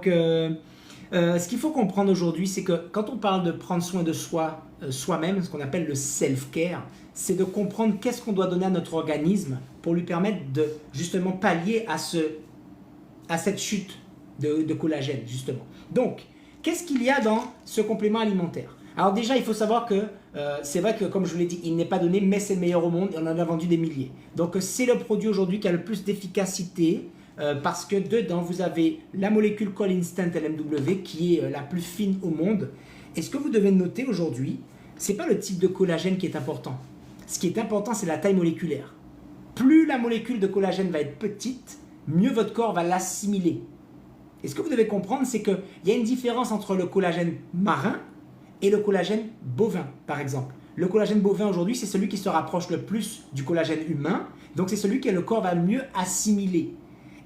Donc, ce qu'il faut comprendre aujourd'hui, c'est que quand on parle de prendre soin de soi, soi-même, ce qu'on appelle le self-care, c'est de comprendre qu'est-ce qu'on doit donner à notre organisme pour lui permettre de justement pallier à cette chute de collagène, justement. Donc, qu'est-ce qu'il y a dans ce complément alimentaire? Alors déjà, il faut savoir que c'est vrai que, comme je vous l'ai dit, il n'est pas donné, mais c'est le meilleur au monde et on en a vendu des milliers. Donc, c'est le produit aujourd'hui qui a le plus d'efficacité parce que dedans, vous avez la molécule Col Instant LMW qui est la plus fine au monde. Et ce que vous devez noter aujourd'hui, ce n'est pas le type de collagène qui est important. Ce qui est important, c'est la taille moléculaire. Plus la molécule de collagène va être petite, mieux votre corps va l'assimiler. Et ce que vous devez comprendre, c'est qu'il y a une différence entre le collagène marin et le collagène bovin, par exemple. Le collagène bovin aujourd'hui, c'est celui qui se rapproche le plus du collagène humain, donc c'est celui que le corps va mieux assimiler.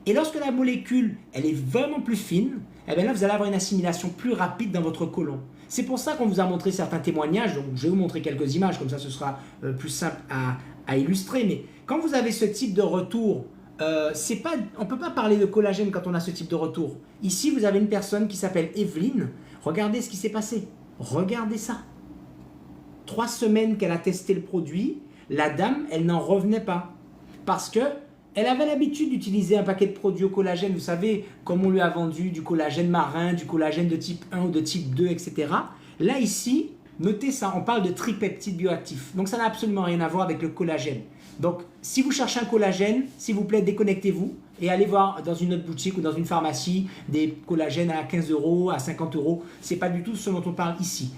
Et lorsque la molécule, elle est vraiment plus fine, eh bien là, vous allez avoir une assimilation plus rapide dans votre côlon. C'est pour ça qu'on vous a montré certains témoignages, donc je vais vous montrer quelques images, comme ça ce sera plus simple à illustrer. Mais quand vous avez ce type de retour, on ne peut pas parler de collagène quand on a ce type de retour. Ici, vous avez une personne qui s'appelle Evelyne. Regardez ce qui s'est passé. Regardez ça. 3 semaines qu'elle a testé le produit, la dame, elle n'en revenait pas. Parce que elle avait l'habitude d'utiliser un paquet de produits au collagène. Vous savez, comme on lui a vendu du collagène marin, du collagène de type 1 ou de type 2, etc. Là, ici, notez ça, on parle de tripeptides bioactifs. Donc, ça n'a absolument rien à voir avec le collagène. Donc, si vous cherchez un collagène, s'il vous plaît, déconnectez-vous et allez voir dans une autre boutique ou dans une pharmacie des collagènes à 15 €, à 50 €. Ce n'est pas du tout ce dont on parle ici.